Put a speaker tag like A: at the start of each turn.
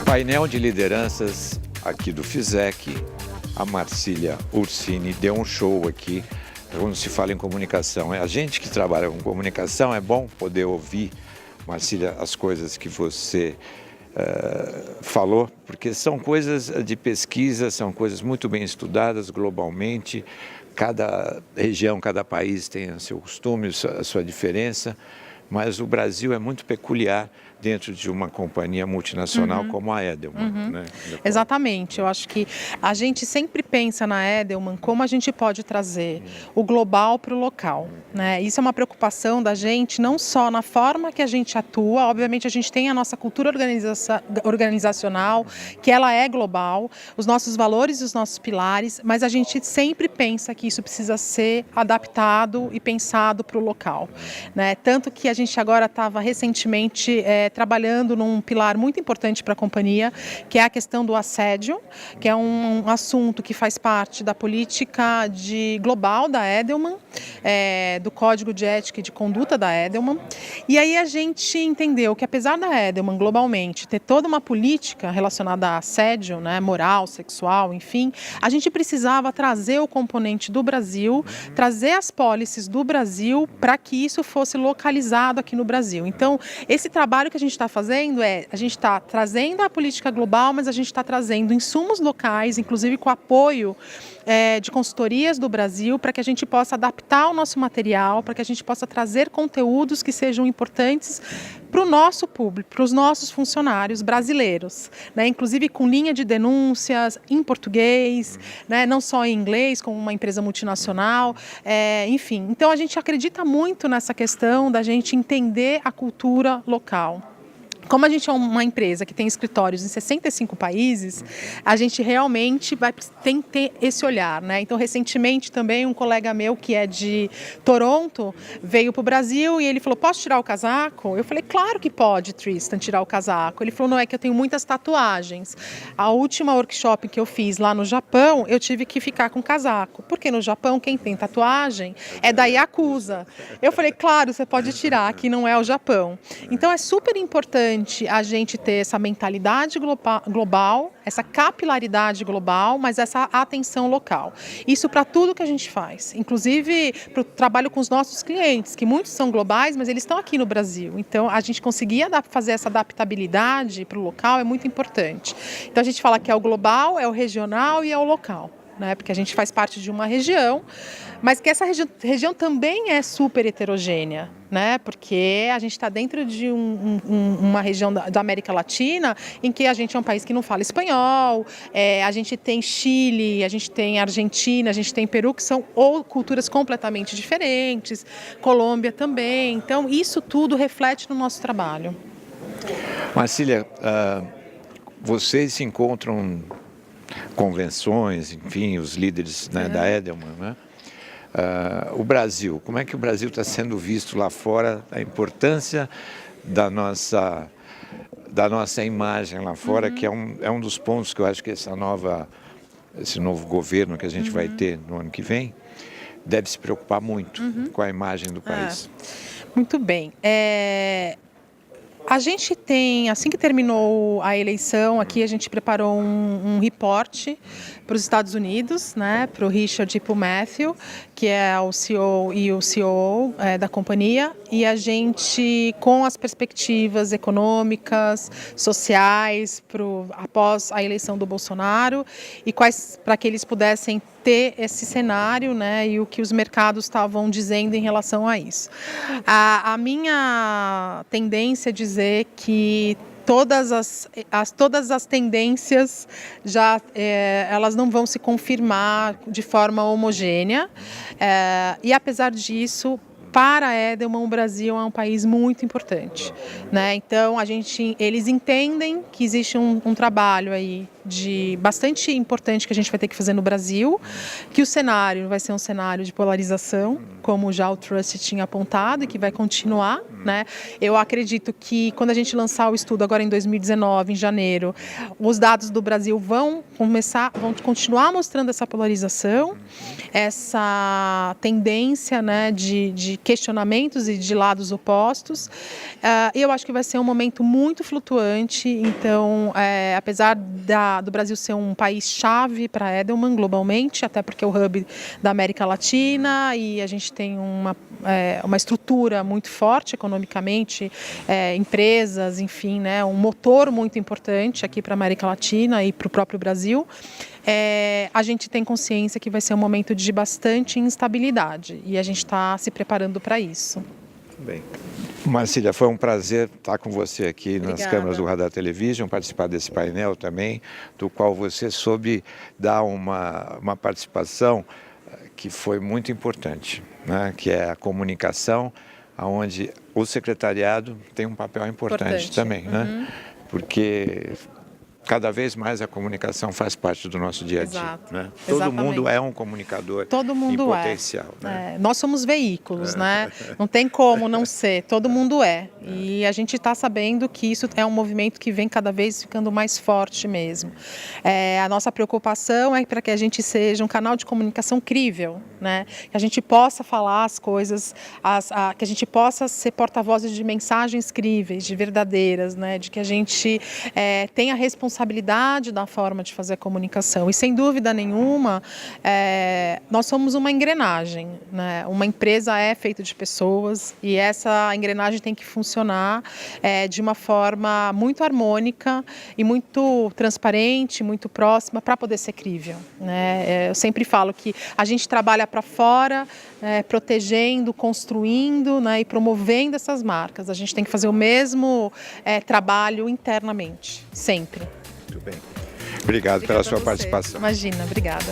A: Painel de lideranças aqui do FISEC. A Marcília Ursini deu um show aqui quando se fala em comunicação. A gente que trabalha com comunicação, é bom poder ouvir, Marcília, as coisas que você falou, porque são coisas de pesquisa, são coisas muito bem estudadas globalmente. Cada região, cada país tem o seu costume, a sua diferença, mas o Brasil é muito peculiar dentro de uma companhia multinacional como a Edelman. Né?
B: Exatamente, eu acho que a gente sempre pensa na Edelman como a gente pode trazer o global para o local. Né? Isso é uma preocupação da gente, não só na forma que a gente atua, obviamente a gente tem a nossa cultura organizacional, que ela é global, os nossos valores e os nossos pilares, mas a gente sempre pensa que isso precisa ser adaptado e pensado para o local. Né? Tanto que a gente agora estava recentemente trabalhando num pilar muito importante para a companhia, que é a questão do assédio, que é um assunto que faz parte da política global da Edelman, do Código de Ética e de Conduta da Edelman. E aí a gente entendeu que, apesar da Edelman globalmente ter toda uma política relacionada a assédio, né, moral, sexual, enfim, a gente precisava trazer o componente do Brasil, trazer as policies do Brasil para que isso fosse localizado aqui no Brasil. Então, esse trabalho que a gente está fazendo a gente está trazendo a política global, mas a gente está trazendo insumos locais, inclusive com apoio de consultorias do Brasil, para que a gente possa adaptar o nosso material, para que a gente possa trazer conteúdos que sejam importantes para o nosso público, para os nossos funcionários brasileiros, né? Inclusive com linha de denúncias em português, né? Não só em inglês, como uma empresa multinacional, enfim. Então a gente acredita muito nessa questão da gente entender a cultura local. Como a gente é uma empresa que tem escritórios em 65 países, a gente realmente tem que ter esse olhar, né? Então, recentemente também um colega meu que é de Toronto veio para o Brasil e ele falou, posso tirar o casaco? Eu falei, claro que pode, Tristan, tirar o casaco. Ele falou, não, é que eu tenho muitas tatuagens. A última workshop que eu fiz lá no Japão, eu tive que ficar com casaco, porque no Japão quem tem tatuagem é da Yakuza. Eu falei, claro, você pode tirar, aqui não é o Japão. Então, é super importante a gente ter essa mentalidade global, essa capilaridade global, mas essa atenção local. Isso para tudo que a gente faz, inclusive para o trabalho com os nossos clientes, que muitos são globais, mas eles estão aqui no Brasil. Então, a gente conseguir fazer essa adaptabilidade para o local é muito importante. Então, a gente fala que é o global, é o regional e é o local. Né, porque a gente faz parte de uma região, mas que essa região também é super heterogênea, né, porque a gente está dentro de uma região da América Latina em que a gente é um país que não fala espanhol, a gente tem Chile, a gente tem Argentina, a gente tem Peru, que são culturas completamente diferentes, Colômbia também, então isso tudo reflete no nosso trabalho.
A: Marcília, vocês se encontram convenções, enfim, os líderes, né, da Edelman, né? O Brasil, como é que o Brasil está sendo visto lá fora, a importância da nossa imagem lá fora, que é um dos pontos que eu acho que esse novo governo que a gente vai ter no ano que vem, deve se preocupar muito com a imagem do país.
B: Muito bem. A gente tem, assim que terminou a eleição, aqui a gente preparou um reporte para os Estados Unidos, né, para o Richard e para o Matthew, que é o CEO e o COO da companhia, e a gente, com as perspectivas econômicas, sociais, após a eleição do Bolsonaro, e para que eles pudessem ter esse cenário, né, e o que os mercados estavam dizendo em relação a isso. A minha tendência é dizer que todas as tendências já elas não vão se confirmar de forma homogênea, e apesar disso, para a Edelman, o Brasil é um país muito importante, né? Então eles entendem que existe um trabalho aí bastante importante que a gente vai ter que fazer no Brasil, que o cenário vai ser um cenário de polarização, como já o Trust tinha apontado e que vai continuar, né? Eu acredito que quando a gente lançar o estudo agora em 2019, em janeiro, os dados do Brasil vão continuar mostrando essa polarização, essa tendência, né, de questionamentos e de lados opostos. Eu acho que vai ser um momento muito flutuante, então, apesar do Brasil ser um país-chave para a Edelman globalmente, até porque é o hub da América Latina e a gente tem uma estrutura muito forte economicamente, empresas, enfim, né, um motor muito importante aqui para a América Latina e para o próprio Brasil. A gente tem consciência que vai ser um momento de bastante instabilidade e a gente está se preparando para isso.
A: Bem. Marcília, foi um prazer estar com você aqui nas câmeras do Radar Television, participar desse painel também, do qual você soube dar uma participação que foi muito importante, né? Que é a comunicação, onde o secretariado tem um papel importante também, né? Porque cada vez mais a comunicação faz parte do nosso dia a dia.
B: Exato.
A: Né? Todo mundo é um comunicador em potencial. Né?
B: Nós somos veículos, né? Não tem como não ser, todo mundo é. E a gente está sabendo que isso é um movimento que vem cada vez ficando mais forte mesmo. A nossa preocupação é para que a gente seja um canal de comunicação crível, né? Que a gente possa falar as coisas, que a gente possa ser porta-vozes de mensagens críveis, de verdadeiras, né? De que a gente tenha responsabilidade da forma de fazer a comunicação. E sem dúvida nenhuma, nós somos uma engrenagem, né? Uma empresa é feita de pessoas e essa engrenagem tem que funcionar de uma forma muito harmônica e muito transparente, muito próxima para poder ser crível, né? Eu sempre falo que a gente trabalha para fora, protegendo, construindo, né, e promovendo essas marcas. A gente tem que fazer o mesmo trabalho internamente, sempre.
A: Muito bem. Obrigado pela sua participação.
B: Imagina, obrigada.